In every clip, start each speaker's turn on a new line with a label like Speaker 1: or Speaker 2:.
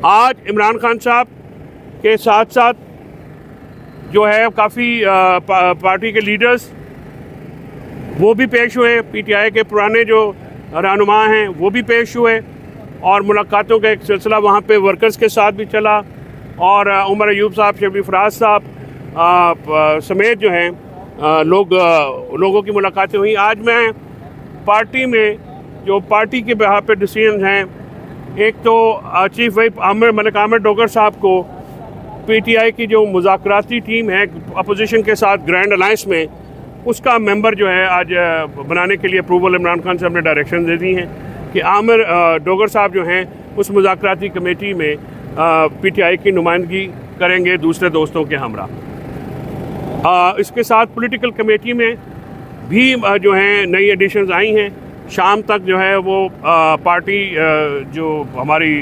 Speaker 1: आज इमरान खान साहब के साथ साथ जो है काफ़ी पार्टी के लीडर्स वो भी पेश हुए, पीटीआई के पुराने जो रहनुमा हैं वो भी पेश हुए और मुलाकातों का एक सिलसिला वहाँ पे वर्कर्स के साथ भी चला और उमर अयूब साहब, शबीर फराज साहब समेत जो हैं लोगों की मुलाकातें हुई। आज मैं पार्टी में जो पार्टी के बिहाफ पे डिसीजन हैं, एक तो चीफ व्हिप मलिक आमिर डोगर साहब को पीटीआई की जो मुज़ाकराती टीम है अपोजिशन के साथ ग्रैंड अलायंस में, उसका मेंबर जो है आज बनाने के लिए अप्रूवल इमरान खान साहब ने डायरेक्शन दे दी हैं कि आमिर डोगर साहब जो हैं उस मुज़ाकराती कमेटी में पीटीआई की नुमाइंदगी करेंगे दूसरे दोस्तों के हमरा। इसके साथ पॉलिटिकल कमेटी में भी जो हैं नई एडिशंस आई हैं। शाम तक जो है वो पार्टी जो हमारी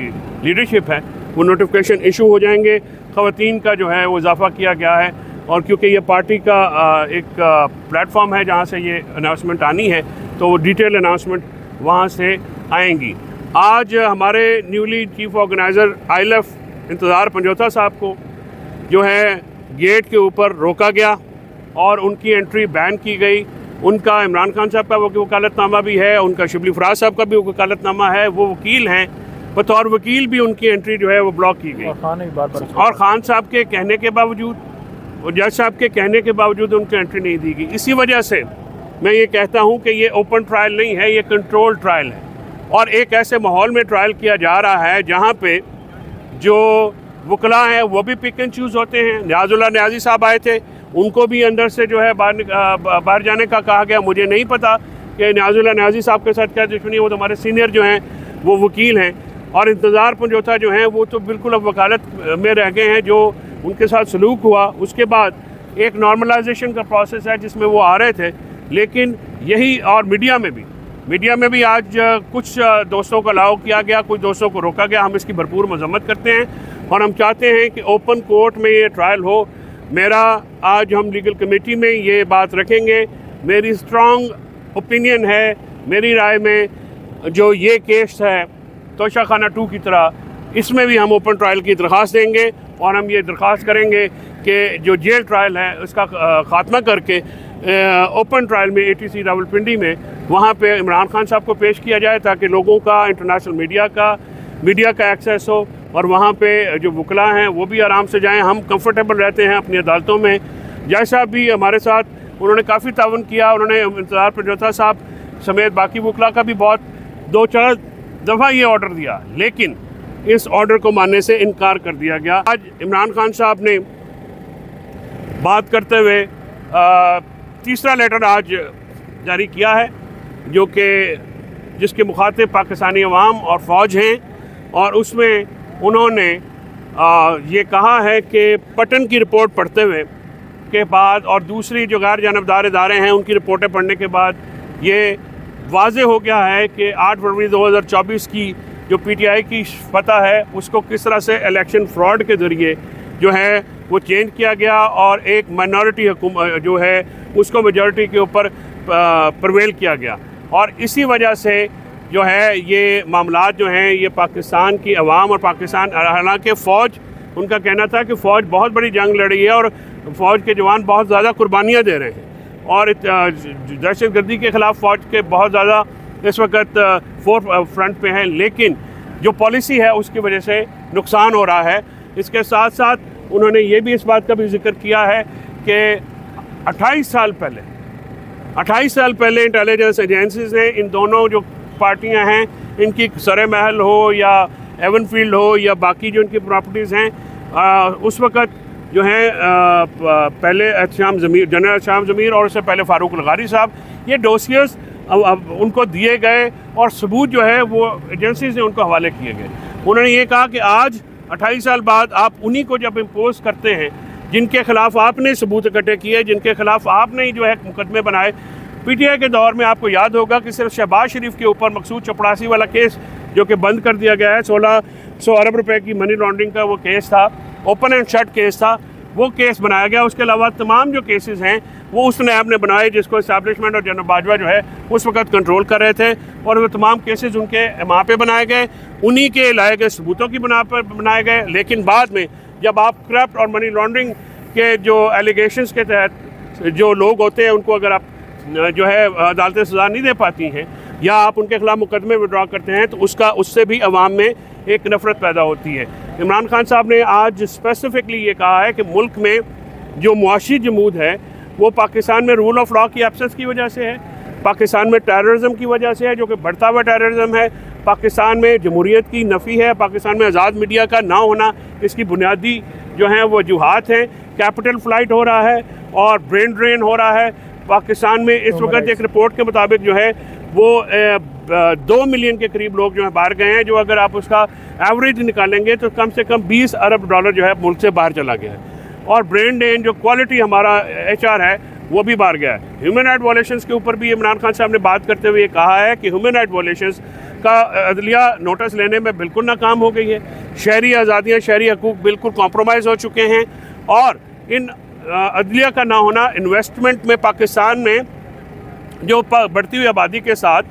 Speaker 1: लीडरशिप है वो नोटिफिकेशन इशू हो जाएंगे। ख़वातीन का जो है वो इजाफ़ा किया गया है और क्योंकि ये पार्टी का एक प्लेटफॉर्म है जहाँ से ये अनाउंसमेंट आनी है तो वो डिटेल अनाउंसमेंट वहाँ से आएंगी। आज हमारे न्यूली चीफ ऑर्गेनाइज़र ILF इंतज़ार पंजोथा साहब को जो है गेट के ऊपर रोका गया और उनकी एंट्री बैन की गई। उनका इमरान खान साहब का वकालतनामा भी है, उनका शबीर फराज साहब का भी वकालतनामा है, वो वकील हैं, बतौर वकील भी उनकी एंट्री जो है वो ब्लॉक की गई और ख़ान साहब के कहने के बावजूद और जज साहब के कहने के बावजूद उनको एंट्री नहीं दी गई। इसी वजह से मैं ये कहता हूँ कि ये ओपन ट्रायल नहीं है, ये कंट्रोल ट्रायल है और एक ऐसे माहौल में ट्रायल किया जा रहा है जहाँ पे जो वकला हैं वो भी पिक एंड चूज़ होते हैं। नियाज़ुल्लाह नियाज़ी साहब आए थे, उनको भी अंदर से जो है बाहर जाने का कहा गया। मुझे नहीं पता कि नियाज़ुल्लाह नियाज़ी साहब के साथ क्या दुश्मनी है, वो तो हमारे सीनियर जो हैं वो वकील हैं और इंतज़ार पंजोथा जो हैं वो तो बिल्कुल अब वकालत में रह गए हैं। जो उनके साथ सलूक हुआ उसके बाद एक नॉर्मलाइजेशन का प्रोसेस है जिसमें वो आ रहे थे, लेकिन यही और मीडिया में भी आज कुछ दोस्तों को अलाउ किया गया, कुछ दोस्तों को रोका गया। हम इसकी भरपूर मजम्मत करते हैं और हम चाहते हैं कि ओपन कोर्ट में ये ट्रायल हो। मेरा आज हम लीगल कमेटी में ये बात रखेंगे। मेरी स्ट्रॉन्ग ओपिनियन है, मेरी राय में जो ये केस है तोशाखाना 2 की तरह, इसमें भी हम ओपन ट्रायल की दरख्वास्त देंगे और हम ये दरख्वास्त करेंगे कि जो जेल ट्रायल है उसका ख़ात्मा करके ओपन ट्रायल में ATC रावलपिंडी में वहाँ पे इमरान खान साहब को पेश किया जाए ताकि लोगों का, इंटरनेशनल मीडिया का एक्सेस हो और वहाँ पे जो वकला हैं वो भी आराम से जाएं। हम कंफर्टेबल रहते हैं अपनी अदालतों में। जज साहब भी हमारे साथ, उन्होंने काफ़ी तावन किया। उन्होंने इंतज़ार पंजोथा साहब समेत बाकी वकला का भी बहुत 2-4 दफ़ा ये ऑर्डर दिया, लेकिन इस ऑर्डर को मानने से इनकार कर दिया गया। आज इमरान खान साहब ने बात करते हुए तीसरा लेटर आज जारी किया है जो कि जिसके मुखातिब पाकिस्तानी अवाम और फ़ौज हैं और उसमें उन्होंने ये कहा है कि पटन की रिपोर्ट पढ़ते हुए के बाद और दूसरी जो गैर जानबदार इदारे हैं उनकी रिपोर्टें पढ़ने के बाद ये वाज़े हो गया है कि 8 फरवरी 2024 की जो PTI की फतह है उसको किस तरह से इलेक्शन फ्रॉड के ज़रिए जो है वो चेंज किया गया और एक माइनॉरिटी हुकूमत जो है उसको मेजॉरिटी के ऊपर प्रवेल किया गया और इसी वजह से जो है ये मामलात जो हैं ये पाकिस्तान की अवाम और पाकिस्तान, हालांकि फ़ौज, उनका कहना था कि फ़ौज बहुत बड़ी जंग लड़ी है और फ़ौज के जवान बहुत ज़्यादा कुर्बानियाँ दे रहे हैं और दहशतगर्दी के ख़िलाफ़ फ़ौज के बहुत ज़्यादा इस वक्त फोर फ्रंट पे हैं, लेकिन जो पॉलिसी है उसकी वजह से नुकसान हो रहा है। इसके साथ साथ उन्होंने ये भी इस बात का भी जिक्र किया है कि 28 साल पहले इंटेलिजेंस एजेंसीज़ ने इन दोनों जो पार्टियां हैं इनकी सरे महल हो या एवनफील्ड हो या बाकी जो इनकी प्रॉपर्टीज़ हैं उस वक़्त जो हैं पहले जनरल शाम ज़मीर और उससे पहले फ़ारूक लगारी साहब, ये डोसियर्स उनको दिए गए और सबूत जो है वो एजेंसी से उनको हवाले किए गए। उन्होंने ये कहा कि आज 28 साल बाद आप उन्हीं को जब इम्पोज करते हैं जिनके ख़िलाफ़ आपने सबूत इकट्ठे किए, जिनके ख़िलाफ़ आपने ही जो है मुकदमे बनाए। PTI के दौर में आपको याद होगा कि सिर्फ शहबाज शरीफ के ऊपर मकसूद चपड़ासी वाला केस जो कि बंद कर दिया गया है, 1600 अरब रुपए की मनी लॉन्ड्रिंग का वो केस था, ओपन एंड शट केस था, वो केस बनाया गया। उसके अलावा तमाम जो केसेस हैं वो उस नैब ने बनाए जिसको इस्टेब्लिशमेंट और जनरल बाजवा जो है उस वक्त कंट्रोल कर रहे थे, और वो तमाम केसेस उनके वहाँ पे बनाए गए, उन्हीं के लाए गए सबूतों की बना पर बनाए गए। लेकिन बाद में जब आप करप्ट और मनी लॉन्ड्रिंग के जो एलिगेशंस के तहत जो लोग होते हैं उनको अगर आप जो है अदालतें सज़ा नहीं दे पाती हैं या आप उनके खिलाफ मुकदमे विड्रॉ करते हैं, तो उससे भी अवाम में एक नफ़रत पैदा होती है। इमरान खान साहब ने आज स्पेसिफिकली ये कहा है कि मुल्क में जो मुआशी जमूद है वो पाकिस्तान में रूल ऑफ लॉ की एब्सेंस की वजह से है, पाकिस्तान में टेररिज्म की वजह से है, जो कि बढ़ता हुआ टेररिज्म है, पाकिस्तान में जमहूरियत की नफ़ी है, पाकिस्तान में आज़ाद मीडिया का ना होना इसकी बुनियादी जो हैं वो वजूहात हैं, कैपिटल फ्लाइट हो रहा है और ब्रेन ड्रेन हो रहा है। पाकिस्तान में इस वक्त एक रिपोर्ट के मुताबिक जो है वो 2 मिलियन के करीब लोग जो है बाहर गए हैं, जो अगर आप उसका एवरेज निकालेंगे तो कम से कम $20 अरब जो है मुल्क से बाहर चला गया है। और ब्रेन ड्रेन जो क्वालिटी हमारा HR है वो भी बाहर गया है। ह्यूमन राइट वायलेशंस के ऊपर भी इमरान खान साहब ने बात करते हुए कहा है कि ह्यूमन राइट वायलेशंस का अदलिया नोटिस लेने में बिल्कुल नाकाम हो गई है, शहरी आज़ादियाँ, शहरी हकूक़ बिल्कुल कॉम्प्रोमाइज़ हो चुके हैं, और इन अदलिया का ना होना इन्वेस्टमेंट में पाकिस्तान में जो बढ़ती हुई आबादी के साथ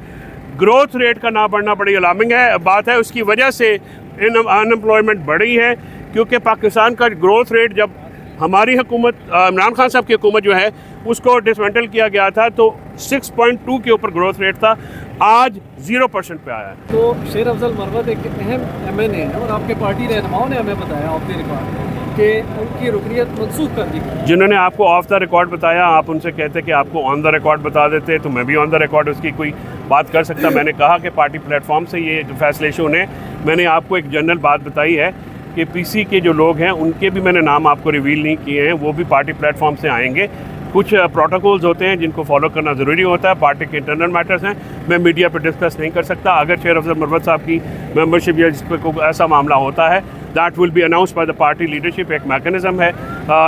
Speaker 1: ग्रोथ रेट का ना बढ़ना बड़ी अलार्मिंग है बात है। उसकी वजह से अनएम्प्लॉयमेंट बढ़ी है, क्योंकि पाकिस्तान का ग्रोथ रेट जब हमारी हुकूमत इमरान खान साहब की हुकूमत जो है उसको डिसमेंटल किया गया था तो 6.2 के ऊपर ग्रोथ रेट था, आज 0% पे आया है।
Speaker 2: तो शेर अफजल मरवत एक अहम MNA है और आपके पार्टी रहनुमाओं ने हमें बताया ऑफ द रिकॉर्ड कि उनकी रुकनियत मनसूख कर दी गई।
Speaker 1: जिन्होंने आपको ऑफ द रिकॉर्ड बताया, आप उनसे कहते कि आपको ऑन द रिकॉर्ड बता देते तो मैं भी ऑन द रिकॉर्ड उसकी कोई बात कर सकता। मैंने कहा कि पार्टी प्लेटफॉर्म से ये जो फैसले शुरू हैं, मैंने आपको एक जनरल बात बताई है कि PC के जो लोग हैं उनके भी मैंने नाम आपको रिवील नहीं किए हैं, वो भी पार्टी प्लेटफॉर्म से आएंगे। कुछ प्रोटोकॉल्स होते हैं जिनको फॉलो करना ज़रूरी होता है, पार्टी के इंटरनल मैटर्स हैं, मैं मीडिया पर डिस्कस नहीं कर सकता। अगर शेर अफजल मरवत साहब की मेंबरशिप या जिस पर कोई ऐसा मामला होता है, that will be announce by the party leadership. एक मैकेनिज़्म है,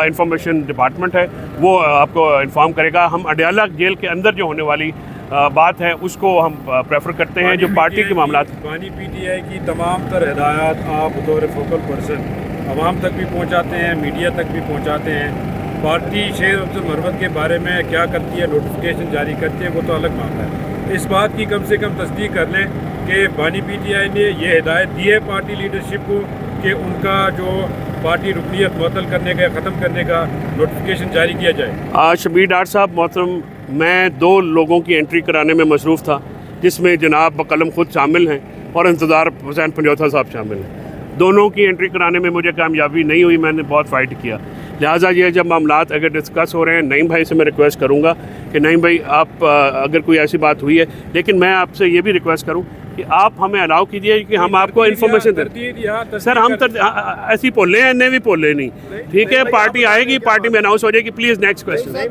Speaker 1: इंफॉर्मेशन डिपार्टमेंट है, वो आपको इन्फॉर्म करेगा। हम अडयाला जेल के अंदर जो होने वाली बात है उसको हम प्रेफर करते हैं, जो पार्टी के मामला।
Speaker 3: बानी PTI की तमाम तर हिदायत आप बतौर फोकल पर्सन आवाम तक भी पहुँचाते हैं, मीडिया तक भी पहुँचाते हैं। पार्टी शेर अफजल मरवत के बारे में क्या करती है, नोटिफिकेशन जारी करती है, वो तो अलग मामला है। इस बात की कम से कम तस्दीक कर लें कि बानी PTI ने यह हिदायत दी है पार्टी लीडरशिप को कि उनका जो पार्टी रुकनियत मुअत्तल करने का, ख़त्म करने का नोटिफिकेशन जारी किया जाए।
Speaker 1: शबीर डार साहब मोहतरम, मैं 2 लोगों की एंट्री कराने में मसरूफ़ था, जिसमें जनाब बकलम खुद शामिल हैं और इंतज़ार हुसैन पंजौथा साहब शामिल हैं। दोनों की एंट्री कराने में मुझे कामयाबी नहीं हुई, मैंने बहुत फ़ाइट किया। लिहाजा ये जब मामलात अगर डिस्कस हो रहे हैं, नईम भाई से मैं रिक्वेस्ट करूँगा कि नईम भाई आप अगर कोई ऐसी बात हुई है, लेकिन मैं आपसे ये भी रिक्वेस्ट करूँ कि आप हमें अलाउ कीजिए कि हम आपको इन्फॉर्मेशन दें। सर हम ऐसी बोले हैं, इन्हें भी बोले नहीं, ठीक है, पार्टी आएगी, पार्टी में अनाउंस हो जाएगी। Please next question.